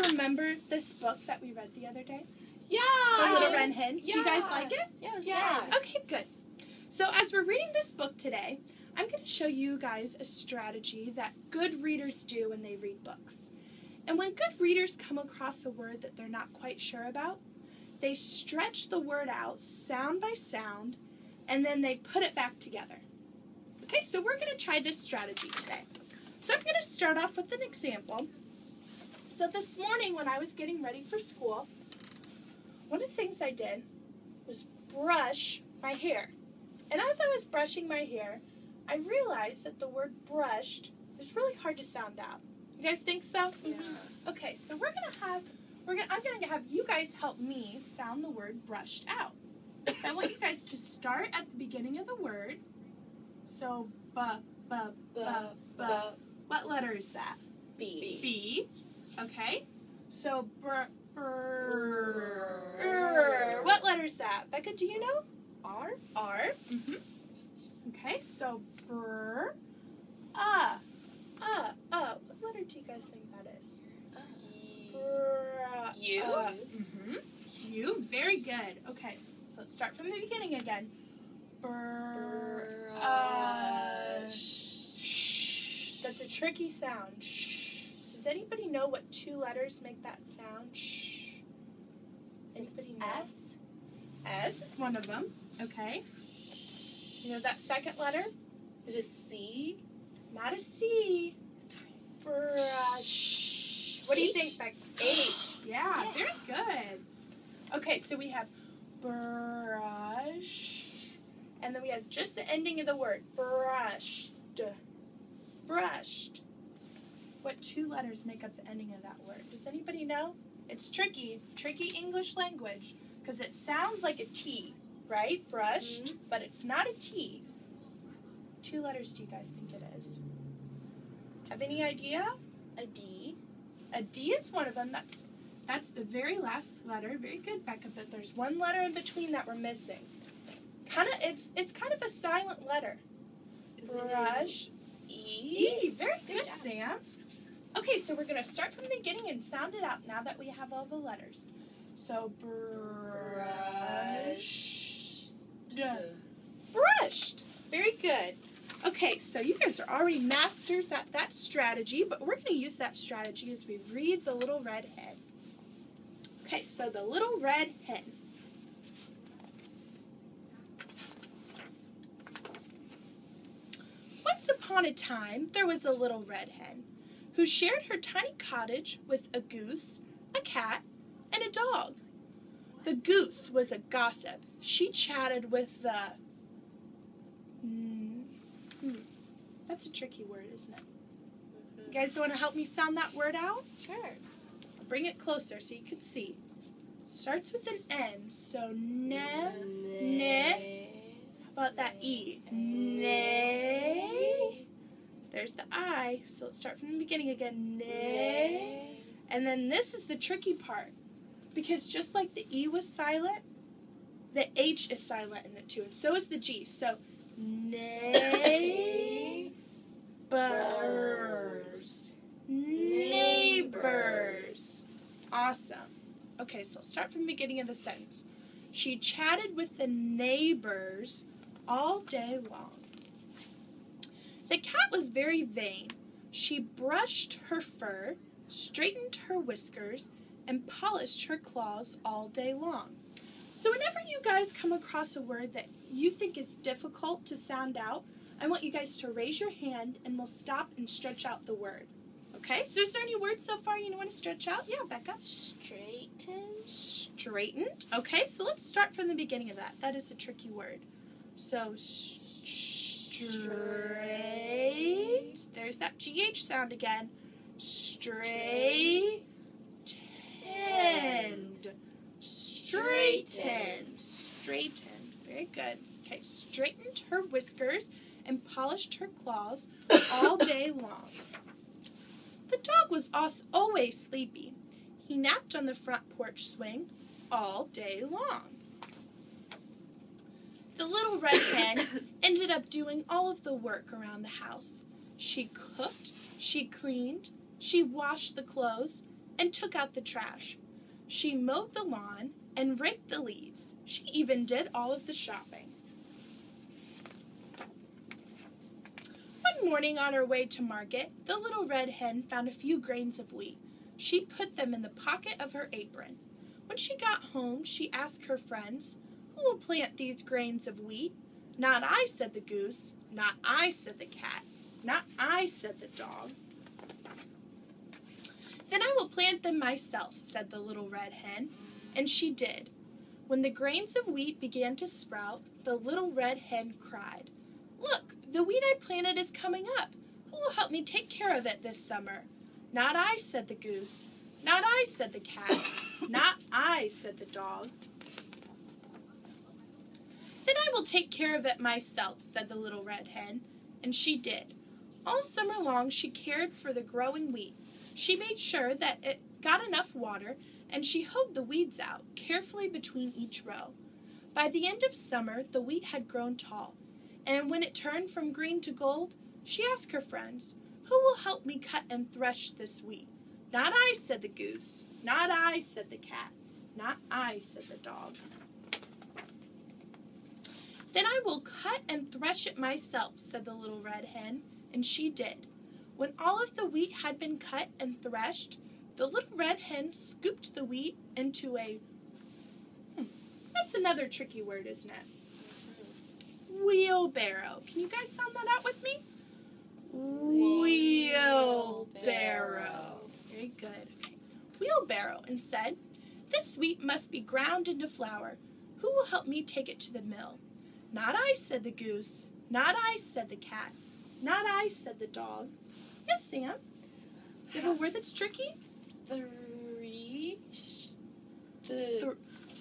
remember this book that we read the other day? Yeah. The Little Red Hen. Yeah. Do you guys like it? Yeah, it was good. Okay, good. So as we're reading this book today, I'm going to show you guys a strategy that good readers do when they read books. And when good readers come across a word that they're not quite sure about, they stretch the word out sound by sound, and then they put it back together. Okay, so we're going to try this strategy today. So I'm going to start off with an example. So this morning when I was getting ready for school, one of the things I did was brush my hair. And as I was brushing my hair, I realized that the word brushed is really hard to sound out. You guys think so? Yeah. Okay, so I'm gonna have you guys help me sound the word brushed out. So I want you guys to start at the beginning of the word. So what letter is that? B. B. Okay. So what letter is that? Becca, do you know? R. R. Mm-hmm. Okay, so what letter do you guys think that is? U. Mm-hmm. U. Very good. Okay, so let's start from the beginning again. Shh. That's a tricky sound. Shh. Does anybody know what two letters make that sound? Shh. Anybody know? S. S is one of them. Okay. You know that second letter? Is it a C? Not a C. Brush. What do you think, Beck? H. Yeah, very good. Okay, so we have brush. And then we have just the ending of the word. Brushed. Brushed. What two letters make up the ending of that word? Does anybody know? It's tricky. Tricky English language. Because it sounds like a T, right? Brushed. But it's not a T. Two letters do you guys think it is? Have any idea? A D. A D is one of them. That's the very last letter. Very good, Becca. But there's one letter in between that we're missing. It's kind of a silent letter. Brush. E. Very good, Sam. Okay, so we're going to start from the beginning and sound it out now that we have all the letters. So brushed. Brushed. Very good. Okay, so you guys are already masters at that strategy, but we're going to use that strategy as we read The Little Red Hen. Okay, so The Little Red Hen. Once upon a time, there was a little red hen who shared her tiny cottage with a goose, a cat, and a dog. The goose was a gossip. She chatted with the... That's a tricky word, isn't it? You guys want to help me sound that word out? Sure. I'll bring it closer so you can see. Starts with an N, so ne. How about that E? Nay. There's the I, so let's start from the beginning again. Nay. And then this is the tricky part. Because just like the E was silent, the H is silent in it too, and so is the G. So, neighbors. Neighbors. Awesome. Okay, so I'll start from the beginning of the sentence. She chatted with the neighbors all day long. The cat was very vain. She brushed her fur, straightened her whiskers, and polished her claws all day long. So whenever you guys come across a word that you think is difficult to sound out, I want you guys to raise your hand and we'll stop and stretch out the word. Okay, so is there any words so far you want to stretch out? Yeah, Becca. Straightened. Straightened. Okay, so let's start from the beginning of that. That is a tricky word. So, straight. There's that GH sound again. Straightened. Straightened. Straightened. Very good. Okay, straightened her whiskers and polished her claws all day long. The dog was always sleepy. He napped on the front porch swing all day long. The little red hen ended up doing all of the work around the house. She cooked, she cleaned, she washed the clothes, and took out the trash. She mowed the lawn and raked the leaves. She even did all of the shopping. One morning on her way to market, the little red hen found a few grains of wheat. She put them in the pocket of her apron. When she got home, she asked her friends, "Who will plant these grains of wheat?" "Not I," said the goose. "Not I," said the cat. "Not I," said the dog. "Then I will plant them myself," said the little red hen. And she did. When the grains of wheat began to sprout, the little red hen cried, "Look, the wheat I planted is coming up. Who will help me take care of it this summer?" "Not I," said the goose. "Not I," said the cat. "Not I," said the dog. "Then I will take care of it myself," said the little red hen. And she did. All summer long she cared for the growing wheat. She made sure that it got enough water, and she hoed the weeds out carefully between each row. By the end of summer, the wheat had grown tall, and when it turned from green to gold, she asked her friends, "Who will help me cut and thresh this wheat?" "Not I," said the goose. "Not I," said the cat. "Not I," said the dog. "Then I will cut and thresh it myself," said the little red hen, and she did. When all of the wheat had been cut and threshed, the little red hen scooped the wheat into a... That's another tricky word, isn't it? Wheelbarrow. Can you guys sound that out with me? Wheelbarrow. Very good. Okay. Wheelbarrow, and said, "This wheat must be ground into flour. Who will help me take it to the mill?" "Not I," said the goose. "Not I," said the cat. "Not I," said the dog. Yes, Sam? You have a word that's tricky?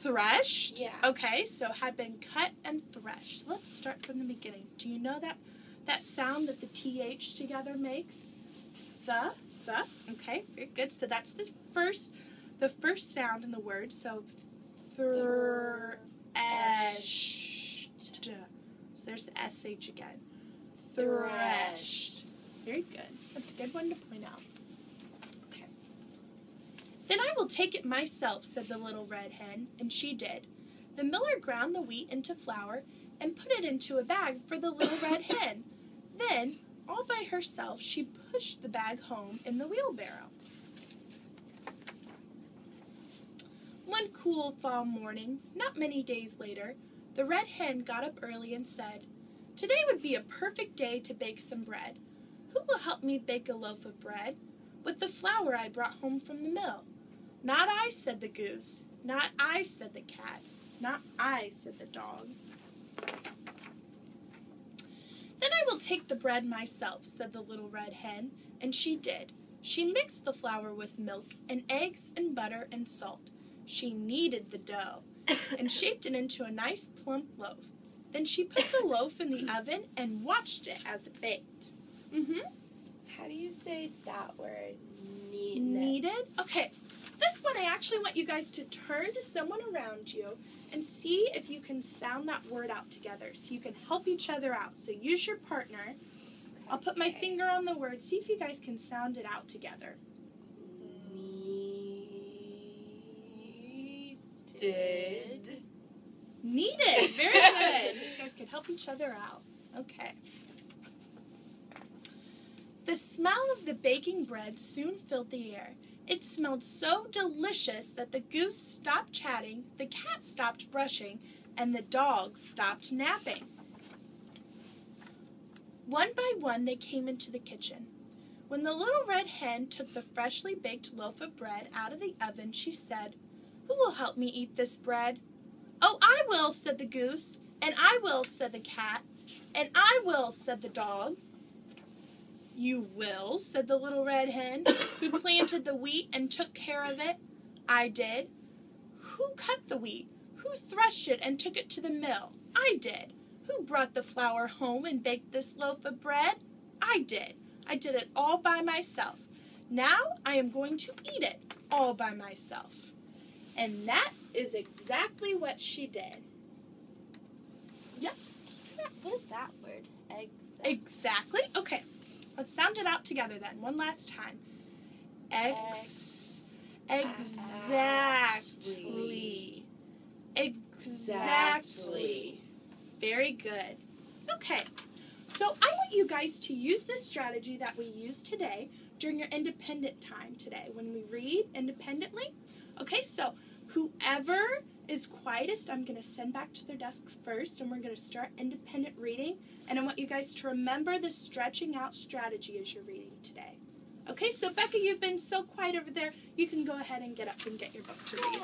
Thresh? Yeah. Okay, so had been cut and threshed. So let's start from the beginning. Do you know that sound that the TH together makes? The. Okay, very good. So that's the first sound in the word. So threshed. So there's the SH again. Threshed. Very good. That's a good one to point out. Okay. "Then I will take it myself," said the little red hen, and she did. The miller ground the wheat into flour and put it into a bag for the little red hen. Then, all by herself, she pushed the bag home in the wheelbarrow. One cool fall morning, not many days later, the red hen got up early and said, "Today would be a perfect day to bake some bread. Who will help me bake a loaf of bread with the flour I brought home from the mill?" "Not I," said the goose. "Not I," said the cat. "Not I," said the dog. "Then I will take the bread myself," said the little red hen, and she did. She mixed the flour with milk and eggs and butter and salt. She kneaded the dough and shaped it into a nice plump loaf. Then she put the loaf in the oven and watched it as it baked. How do you say that word? Kneaded? Okay, this one I actually want you guys to turn to someone around you and see if you can sound that word out together so you can help each other out. So use your partner. I'll put my finger on the word. See if you guys can sound it out together. Kneaded. Very good. You guys can help each other out. Okay. The smell of the baking bread soon filled the air. It smelled so delicious that the goose stopped chatting, the cat stopped brushing, and the dog stopped napping. One by one they came into the kitchen. When the little red hen took the freshly baked loaf of bread out of the oven, she said, "Who will help me eat this bread?" "Oh, I will," said the goose. "And I will," said the cat. "And I will," said the dog. "You will," said the little red hen, "who planted the wheat and took care of it?" "I did." "Who cut the wheat? Who threshed it and took it to the mill?" "I did." "Who brought the flour home and baked this loaf of bread?" "I did. I did it all by myself. Now I am going to eat it all by myself." And that is exactly what she did. Yes? What is that word? Exactly. Okay. Let's sound it out together then. One last time. Exactly. Exactly. Very good. Okay. So I want you guys to use this strategy that we used today during your independent time today when we read independently. Okay, so whoever is quietest, I'm going to send back to their desks first, and we're going to start independent reading. And I want you guys to remember the stretching out strategy as you're reading today. Okay, so Becca, you've been so quiet over there. You can go ahead and get up and get your book to read.